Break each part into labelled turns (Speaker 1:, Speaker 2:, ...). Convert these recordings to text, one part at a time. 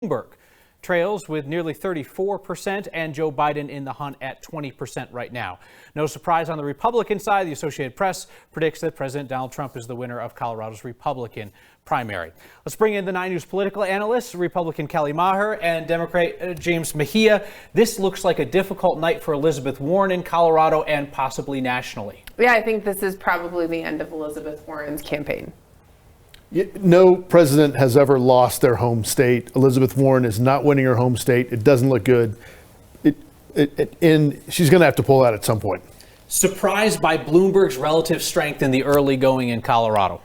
Speaker 1: Bloomberg trails with nearly 34% and Joe Biden in the hunt at 20% right now. No surprise on the Republican side. The Associated Press predicts that President Donald Trump is the winner of Colorado's Republican primary. Let's bring in the 9 News political analysts, Republican Kelly Maher and Democrat James Mejia. This looks like a difficult night for Elizabeth Warren in Colorado and possibly nationally.
Speaker 2: Yeah, I think this is probably the end of Elizabeth Warren's campaign.
Speaker 3: No president has ever lost their home state. Elizabeth Warren is not winning her home state. It doesn't look good. And she's going to have to pull out at some point.
Speaker 1: Surprised by Bloomberg's relative strength in the early going in Colorado.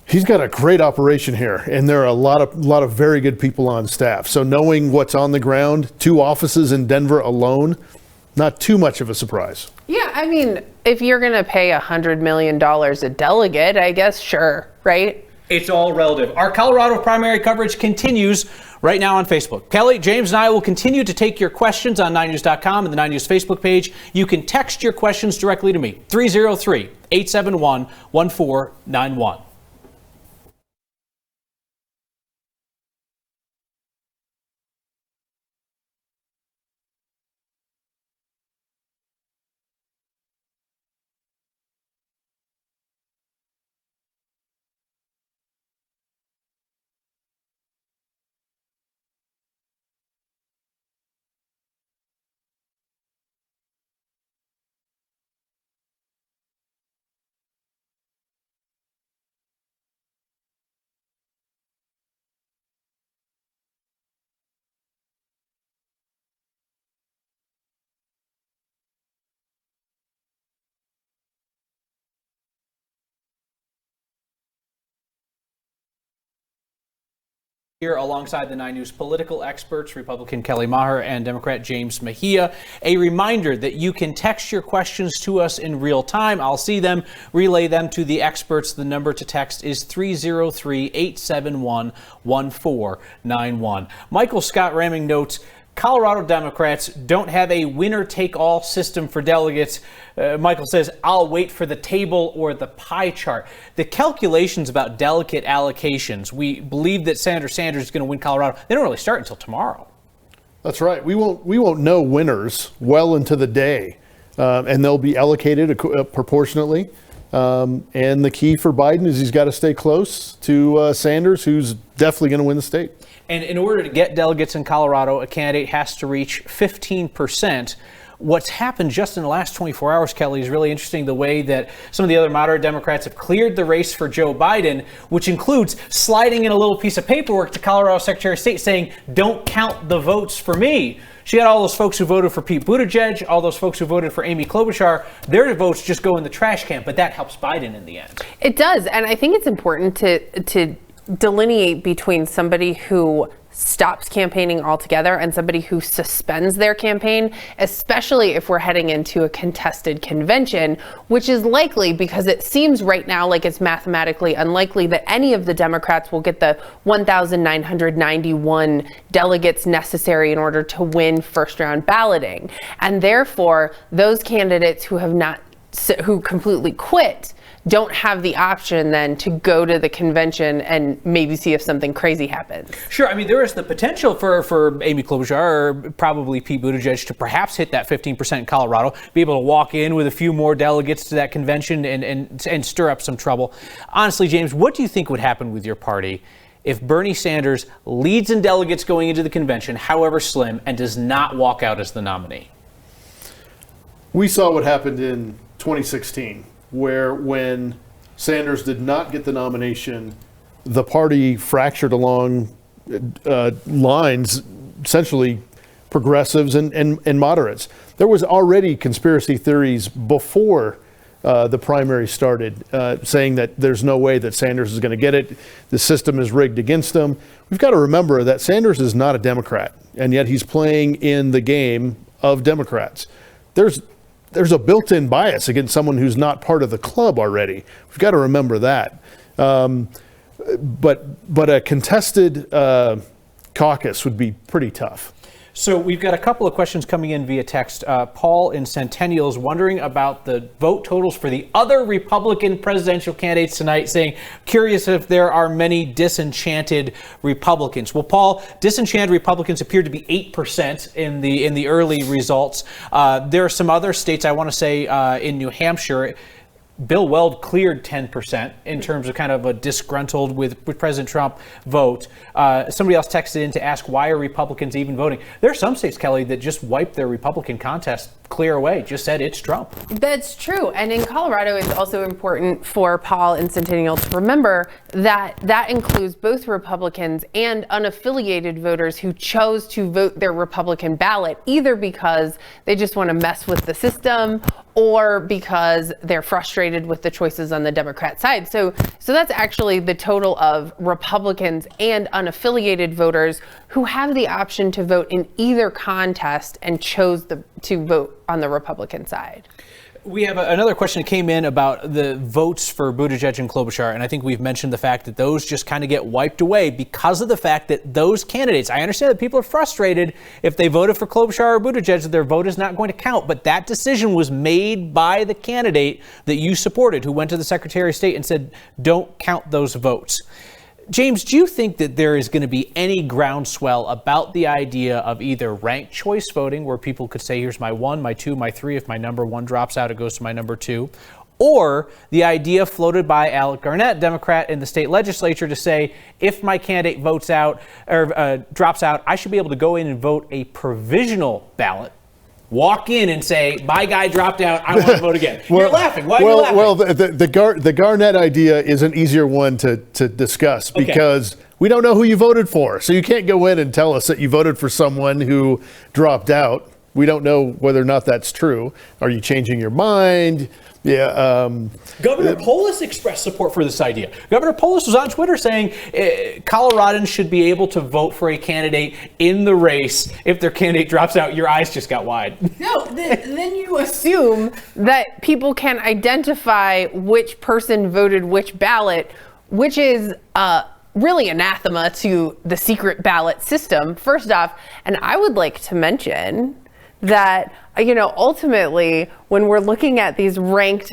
Speaker 3: He's got a great operation here, and there are a lot of very good people on staff. So knowing what's on the ground, 2 offices in Denver alone, not too much of a surprise.
Speaker 2: Yeah, I mean, if you're going to pay $100 million a delegate, I guess, sure, right?
Speaker 1: It's all relative. Our Colorado primary coverage continues right now on Facebook. Kelly, James, and I will continue to take your questions on 9news.com and the 9 News Facebook page. You can text your questions directly to me, 303-871-1491. Here alongside the 9 News political experts, Republican Kelly Maher and Democrat James Mejia. A reminder that you can text your questions to us in real time. I'll see them, relay them to the experts. The number to text is 303-871-1491. Michael Scott Ramming notes, Colorado Democrats don't have a winner-take-all system for delegates. Michael says, I'll wait for the table or the pie chart. The calculations about delegate allocations, we believe that Senator Sanders is going to win Colorado. They don't really start until tomorrow.
Speaker 3: That's right. We won't know winners well into the day, and they'll be allocated proportionately. And the key for Biden is he's got to stay close to Sanders, who's definitely going to win the state.
Speaker 1: And in order to get delegates in Colorado, a candidate has to reach 15%. What's happened just in the last 24 hours, Kelly, is really interesting. The way that some of the other moderate Democrats have cleared the race for Joe Biden, which includes sliding in a little piece of paperwork to Colorado Secretary of State saying, don't count the votes for me. She got all those folks who voted for Pete Buttigieg, all those folks who voted for Amy Klobuchar. Their votes just go in the trash can, but that helps Biden in the end.
Speaker 2: It does. And I think it's important to delineate between somebody who stops campaigning altogether and somebody who suspends their campaign, especially if we're heading into a contested convention, which is likely because it seems right now like it's mathematically unlikely that any of the Democrats will get the 1,991 delegates necessary in order to win first round balloting. And therefore, those candidates who completely quit don't have the option then to go to the convention and maybe see if something crazy happens.
Speaker 1: Sure. I mean, there is the potential for Amy Klobuchar or probably Pete Buttigieg to perhaps hit that 15% in Colorado, be able to walk in with a few more delegates to that convention and stir up some trouble. Honestly, James, what do you think would happen with your party if Bernie Sanders leads in delegates going into the convention, however slim, and does not walk out as the nominee?
Speaker 3: We saw what happened in 2016. Where when Sanders did not get the nomination, the party fractured along lines, essentially progressives and moderates. There was already conspiracy theories before the primary started saying that there's no way that Sanders is going to get it. The system is rigged against him. We've got to remember that Sanders is not a Democrat, and yet he's playing in the game of Democrats. There's a built-in bias against someone who's not part of the club already. We've got to remember that. But a contested caucus would be pretty tough.
Speaker 1: So we've got a couple of questions coming in via text. Paul in Centennial is wondering about the vote totals for the other Republican presidential candidates tonight, saying, curious if there are many disenchanted Republicans. Well, Paul, disenchanted Republicans appear to be 8% in the early results. There are some other states, I want to say in New Hampshire, Bill Weld cleared 10% in terms of kind of a disgruntled with President Trump vote. Somebody else texted in to ask, why are Republicans even voting? There are some states, Kelly, that just wiped their Republican contest clear away, just said it's Trump.
Speaker 2: That's true. And in Colorado, it's also important for Paul and Centennial to remember that that includes both Republicans and unaffiliated voters who chose to vote their Republican ballot, either because they just want to mess with the system or because they're frustrated with the choices on the Democrat side. So that's actually the total of Republicans and unaffiliated voters who have the option to vote in either contest and chose to vote on the Republican side.
Speaker 1: We have another question that came in about the votes for Buttigieg and Klobuchar, and I think we've mentioned the fact that those just kind of get wiped away because of the fact that those candidates, I understand that people are frustrated if they voted for Klobuchar or Buttigieg that their vote is not going to count, but that decision was made by the candidate that you supported, who went to the Secretary of State and said, don't count those votes. James, do you think that there is going to be any groundswell about the idea of either ranked choice voting, where people could say, here's my 1, my 2, my 3. If my number 1 drops out, it goes to my number 2. Or the idea floated by Alec Garnett, Democrat in the state legislature, to say, if my candidate votes out or drops out, I should be able to go in and vote a provisional ballot. Walk in and say, my guy dropped out, I want to vote again. You're laughing. Why are you laughing?
Speaker 3: Well, the Garnett idea is an easier one to discuss because we don't know who you voted for. So you can't go in and tell us that you voted for someone who dropped out. We don't know whether or not that's true. Are you changing your mind? Yeah.
Speaker 1: Governor Polis expressed support for this idea. Governor Polis was on Twitter saying Coloradans should be able to vote for a candidate in the race. If their candidate drops out, your eyes just got wide.
Speaker 2: No, then you assume that people can identify which person voted which ballot, which is really anathema to the secret ballot system, first off. And I would like to mention that, ultimately, when we're looking at these ranked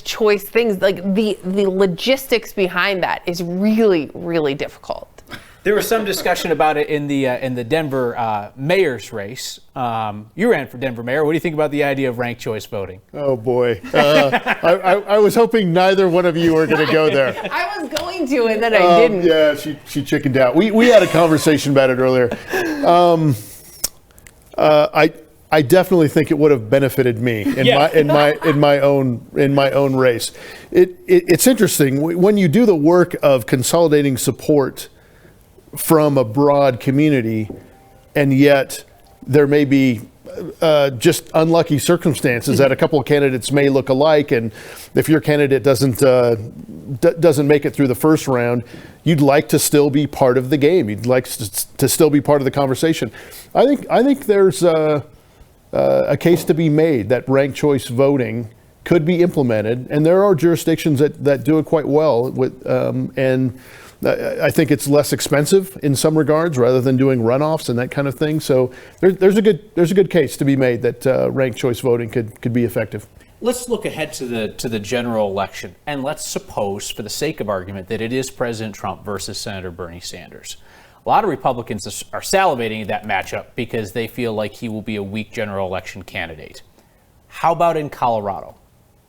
Speaker 2: choice things, like the logistics behind that is really, really difficult.
Speaker 1: There was some discussion about it in the Denver mayor's race. You ran for Denver mayor. What do you think about the idea of ranked choice voting?
Speaker 3: Oh boy, I was hoping neither one of you were going to go there.
Speaker 2: I was going to, and then I didn't.
Speaker 3: Yeah, she chickened out. We had a conversation about it earlier. I definitely think it would have benefited me in my own race. It's interesting when you do the work of consolidating support from a broad community, and yet there may be just unlucky circumstances that a couple of candidates may look alike, and if your candidate doesn't make it through the first round, you'd like to still be part of the game. You'd like to still be part of the conversation. I think there's a case to be made that ranked choice voting could be implemented, and there are jurisdictions that do it quite well. And I think it's less expensive in some regards rather than doing runoffs and that kind of thing. So there's a good case to be made that ranked choice voting could be effective.
Speaker 1: Let's look ahead to the general election, and let's suppose, for the sake of argument, that it is President Trump versus Senator Bernie Sanders. A lot of Republicans are salivating at that matchup because they feel like he will be a weak general election candidate. How about in Colorado?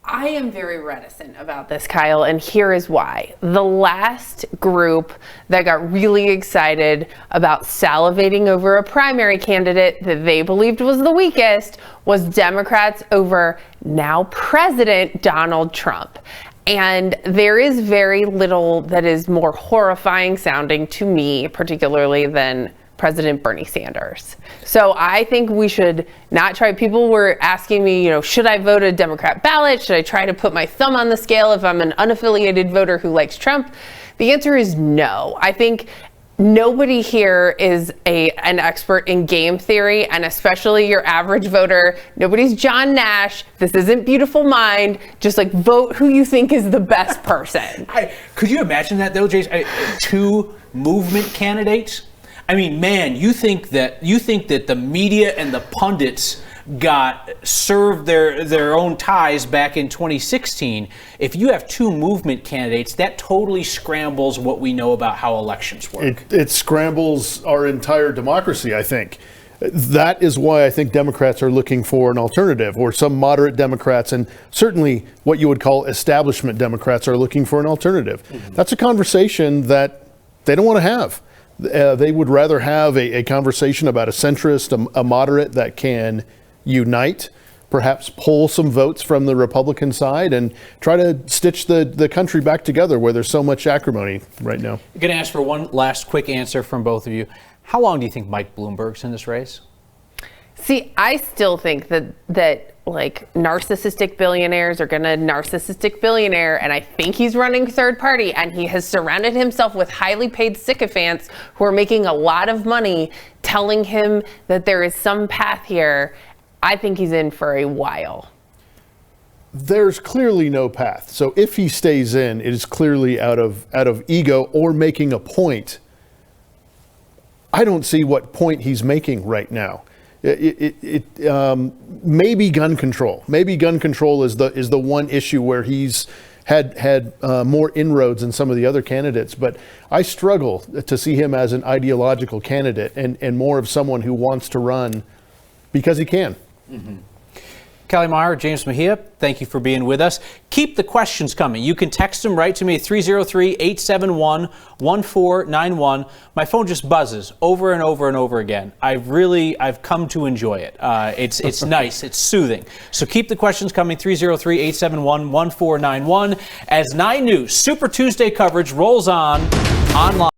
Speaker 2: I am very reticent about this, Kyle, and here is why. The last group that got really excited about salivating over a primary candidate that they believed was the weakest was Democrats over now President Donald Trump. And there is very little that is more horrifying sounding to me, particularly, than President Bernie Sanders. So I think we should not try. People were asking me, should I vote a Democrat ballot? Should I try to put my thumb on the scale if I'm an unaffiliated voter who likes Trump? The answer is no. I think nobody here is an expert in game theory, and especially your average voter. Nobody's John Nash. This isn't Beautiful Mind. Just vote who you think is the best person.
Speaker 1: Could you imagine that though, Jason? Two movement candidates? I mean, man, you think that the media and the pundits got served their own ties back in 2016. If you have two movement candidates, that totally scrambles what we know about how elections work.
Speaker 3: It scrambles our entire democracy, I think. That is why I think Democrats are looking for an alternative, or some moderate Democrats, and certainly what you would call establishment Democrats are looking for an alternative. Mm-hmm. That's a conversation that they don't want to have. They would rather have a conversation about a centrist, a moderate that can unite, perhaps pull some votes from the Republican side and try to stitch the country back together where there's so much acrimony right now.
Speaker 1: I'm going to ask for one last quick answer from both of you. How long do you think Mike Bloomberg's in this race?
Speaker 2: See, I still think that like narcissistic billionaires are going to narcissistic billionaire, and I think he's running third party, and he has surrounded himself with highly paid sycophants who are making a lot of money telling him that there is some path here. I think he's in for a while.
Speaker 3: There's clearly no path. So if he stays in, it is clearly out of ego or making a point. I don't see what point he's making right now. Maybe gun control. Maybe gun control is the one issue where he's had more inroads than some of the other candidates. But I struggle to see him as an ideological candidate and more of someone who wants to run because he can. Mm-hmm.
Speaker 1: Kelly Meyer, James Mejia, thank you for being with us. Keep the questions coming. You can text them right to me at 303-871-1491. My phone just buzzes over and over and over again. I've come to enjoy it. It's nice. It's soothing. So keep the questions coming, 303-871-1491. As 9 News Super Tuesday coverage rolls on online.